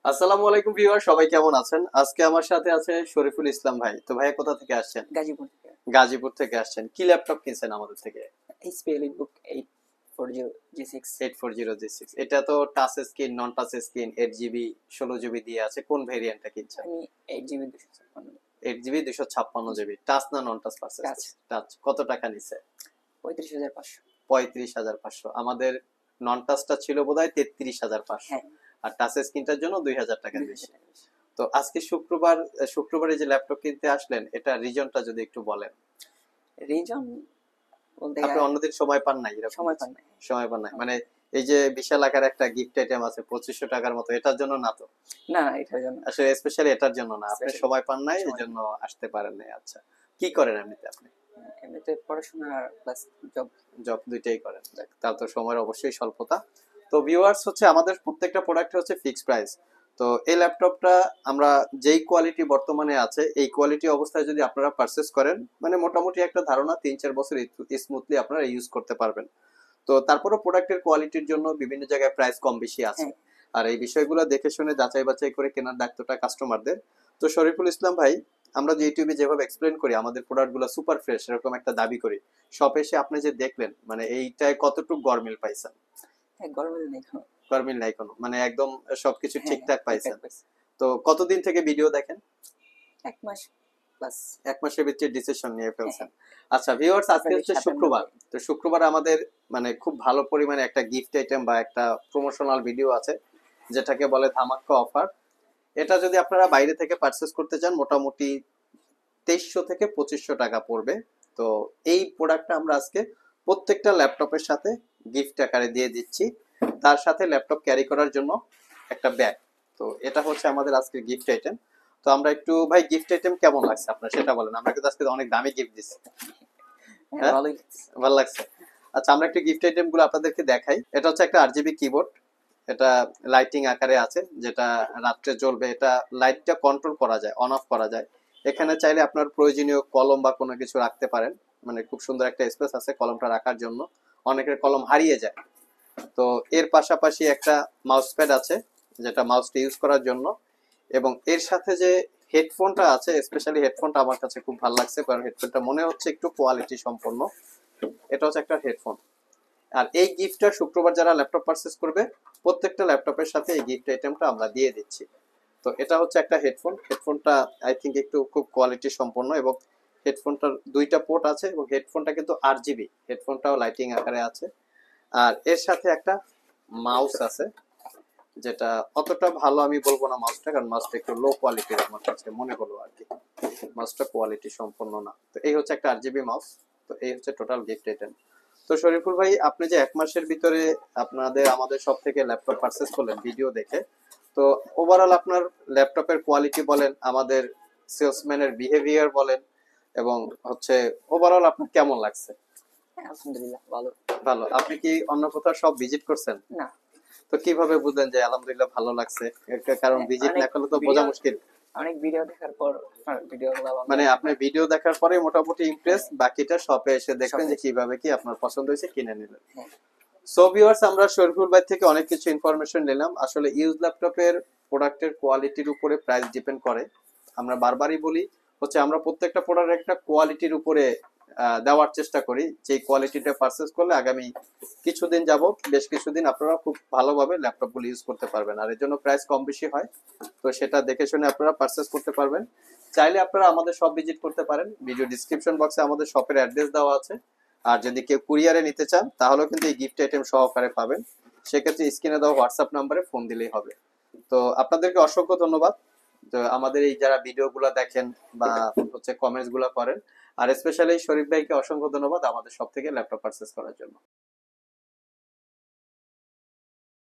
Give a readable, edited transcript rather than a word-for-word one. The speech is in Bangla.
আসসালামু আলাইকুম ভিউয়ার, সবাই কেমন আছেন? আজকে আমার সাথে আছে শরীফুল ইসলাম ভাই। তো ভাইয়া কোথা থেকে আসছেন? গাজীপুর থেকে। গাজীপুর থেকে আসছেন। কি ল্যাপটপ কিনছেন আমাদের থেকে? HP EliteBook 840G6। 840G6। এটা তো টাচ স্ক্রিন, নন টাচ স্ক্রিন, 8 জিবি 16 জিবি দিয়ে আছে। কোন ভেরিয়েন্টটা কিনছেন? আমি 8 জিবি 256। 8 GB 256 GB. টাচ না নন টাচ পারচেজ? টাচ। টাচ। কত টাকা নিছে? 35,500। 35,500। আমাদের নন টাচটা ছিল বোধহয় 33,500। হ্যাঁ। আর টাচ স্ক্রিনটার জন্য 2,000 টাকা 2000 বেশি। টাকা বেশি। তো আজকে শুক্রবারে যে ল্যাপটপ কিনতে আসলেন, এটা রিজনটা যদি একটু বলেন। রিজন বলতে আপনি অন্যদিন সময় পান নাই? এরকম সময় পান না। সময় পান নাই মানে এই যে বিশাল আকার একটা গিফট আইটেম আছে 2500 টাকার মতো, এটার জন্য না তো? না, এটার জন্য আসলে স্পেশালি এটার জন্য না, আপনি Specially সময় পান নাই সময় এজন্য আসতে পারেন নাই। আচ্ছা, কি করেন এমনিতে আপনি? এমনিতে পড়াশোনা প্লাস জব। জব দুইটাই করেন? দেখ, তার তো সময়ের অবশ্যই স্বল্পতা। তো ভিউয়ার্স, হচ্ছে আমাদের প্রত্যেকটা প্রোডাক্ট হচ্ছে ফিক্সড প্রাইস। তো এই ল্যাপটপটা আমরা যেই কোয়ালিটি বর্তমানে আছে, এই কোয়ালিটি অবস্থায় যদি আপনারা পারচেস করেন, মানে মোটামুটি একটা ধারণা 3-4 বছর স্মুথলি আপনারা ইউজ করতে পারবেন। তো তারপরও প্রোডাক্টের কোয়ালিটির জন্য বিভিন্ন জায়গায় প্রাইস কম বেশি আছে। হ্যাঁ। আর এই বিষয়গুলো দেখে শুনে যাচাই বাছাই করে কেনার দায়িত্বটা কাস্টমারদের। তো শরীফুল ইসলাম ভাই, আমরা যে ইউটিউবে যেভাবে এক্সপ্লেন করি আমাদের প্রোডাক্টগুলো সুপার ফ্রেশ, এরকম একটা দাবি করি, শপে এসে আপনি যে দেখলেন, মানে এইটায় কতটুকু গরমিল পাইছেন? হ্যাঁ, গরমের নেই কোনো। গরমিল নাই কোনো, মানে একদম সবকিছু হ্যাঁ, ঠিকঠাক পাইছেন? ঠিকঠাক পাইছি। তো কতদিন থেকে ভিডিও দেখেন? 1 মাস প্লাস। 1 মাসের ভিতরে ডিসিশন নিয়ে ফেলছেন? হ্যাঁ। আচ্ছা ভিউয়ার্স, আজকে আপনাদের হচ্ছে 57 শুক্রবার। তো শুক্রবার আমাদের মানে খুব ভালো পরিমাণে একটা গিফট আইটেম বা একটা প্রমোশনাল ভিডিও আছে, যেটাকে বলে ধামাক্কা অফার। এটা যদি আপনারা বাইরে থেকে পারচেস করতে চান, মোটামুটি 2300 থেকে 2500 টাকা পড়বে। তো এই প্রোডাক্টটা আমরা আজকে প্রত্যেকটা ল্যাপটপের সাথে গিফট আকারে দিয়ে দিচ্ছি, তার সাথে ল্যাপটপ ক্যারি করার জন্য একটা ব্যাগ। তো এটা হচ্ছে আমাদের আজকে গিফট আইটেম। তো আমরা একটু, ভাই গিফট আইটেম কেমন লাগছে আপনার সেটা বলেন। আমরা কিন্তু আজকে অনেক দামি গিফট দিচ্ছি। হ্যাঁ, হ্যাঁ, ভালোই লাগছে। ভালো লাগছে। আচ্ছা, আমরা একটু গিফট আইটেম গুলো আপনাদেরকে দেখাই। এটা হচ্ছে একটা আরজিবি কিবোর্ড। এটা লাইটিং আকারে আছে, যেটা রাত্রে জ্বলবে। এটা লাইটটা কন্ট্রোল করা যায়, অন অফ করা যায়। এখানে চাইলে আপনার প্রয়োজনীয় কলম বা কোনো কিছু রাখতে পারেন। মানে খুব সুন্দর একটা স্পেস আছে কলমটা রাখার জন্য। অনেকের কলম হারিয়ে যায়। তো এর পাশাপাশি একটা মাউস প্যাড আছে, যেটা মাউসটা ইউজ করার জন্য। এবং এর সাথে যে হেডফোনটা আছে, স্পেশালি হেডফোনটা আমার কাছে খুব ভালো লাগছে, কারণ হেডফোনটা মনে হচ্ছে একটু কোয়ালিটি সম্পন্ন। এটা হচ্ছে একটা হেডফোন। আর এই গিফটটা শুক্রবার যারা ল্যাপটপ পারচেস করবে, প্রত্যেকটা ল্যাপটপের সাথে এই গিফট আইটেমটা আমরা দিয়ে দিচ্ছি। তো এটা হচ্ছে একটা হেডফোন। হেডফোনটা আই থিঙ্ক একটু খুব কোয়ালিটি সম্পন্ন, এবং হেডফোনটার 2টা পোর্ট আছে, এবং হেডফোনটা কিন্তু 8 জিবি। হেডফোনটাও লাইটিং আকারে আছে। আর এর সাথে একটা মাউস আছে, যেটা অতটা ভালো আমি বলবো না মাউসটা, কারণ মাউসটা একটু লো কোয়ালিটির আমার কাছে মনে হলো আর কি। মাউসটা কোয়ালিটি সম্পন্ন না। তো এই হচ্ছে একটা 8 জিবি মাউস। তো এই হচ্ছে টোটাল গিফট আইটেম। তো শরীফুল ভাই, আপনি যে 1 মাসের ভিতরে আমাদের সব থেকে ল্যাপটপ পারচেস করলেন ভিডিও দেখে, তো ওভারঅল আপনার ল্যাপটপের কোয়ালিটি বলেন, আমাদের সেলসম্যানের বিহেভিয়ার বলেন, এবং হচ্ছে ওভারঅল আপনার কেমন লাগছে? হ্যাঁ, আলহামদুলিল্লাহ ভালো। ভালো। আপনি কি অন্য কোথাও সব ভিজিট করছেন? না। তো কিভাবে বুঝলেন যে আলহামদুলিল্লাহ ভালো লাগছে? কারণ ভিজিট না করলে তো বোঝা মুশকিল। অনেক ভিডিও দেখার পর ভিডিওগুলো মানে আপনি ভিডিও দেখার পরে মোটামুটি ইমপ্রেস, বাকিটা শপে এসে দেখলেন যে শপে। কিভাবে কি আপনার পছন্দ হয়েছে, কিনে নিলেন। হ্যাঁ। সো ভিউয়ার্স, আমরা শরীফুল ভাই থেকে অনেক কিছু ইনফরমেশন নিলাম। আসলে ইউজ ল্যাপটপের প্রোডাক্টের কোয়ালিটির উপরে প্রাইস ডিপেন্ড করে। আমরা বারবারই বলি, হচ্ছে আমরা প্রত্যেকটা প্রোডাক্টের একটা কোয়ালিটির উপরে দেওয়ার চেষ্টা করি, যে কোয়ালিটিটা পারচেস করলে আগামী কিছুদিন যাব, বেশ কিছুদিন আপনারা খুব ভালোভাবে ল্যাপটপগুলো ইউজ করতে পারবেন। আর এর জন্য প্রাইস কম বেশি হয়, তো সেটা দেখে শুনে আপনারা পারচেস করতে পারবেন। চাইলে আপনারা আমাদের শপ ভিজিট করতে পারেন। ভিডিও ডিসক্রিপশন বক্সে আমাদের শপের অ্যাড্রেস দেওয়া আছে। আর যদি কেউ কুরিয়ারে নিতে চান, তাহলেও কিন্তু এই গিফট আইটেম সহকারে পাবেন। সেক্ষেত্রে স্ক্রিনে দেওয়া হোয়াটসঅ্যাপ নাম্বারে ফোন দিলেই হবে। তো আপনাদেরকে অসংখ্য ধন্যবাদ। তো আমাদের এই যারা ভিডিওগুলো দেখেন বা হচ্ছে কমেন্টস গুলো করেন, আর স্পেশালি শরীফ ভাইকে অসংখ্য ধন্যবাদ আমাদের সব থেকে ল্যাপটপ পারচেস করার জন্য।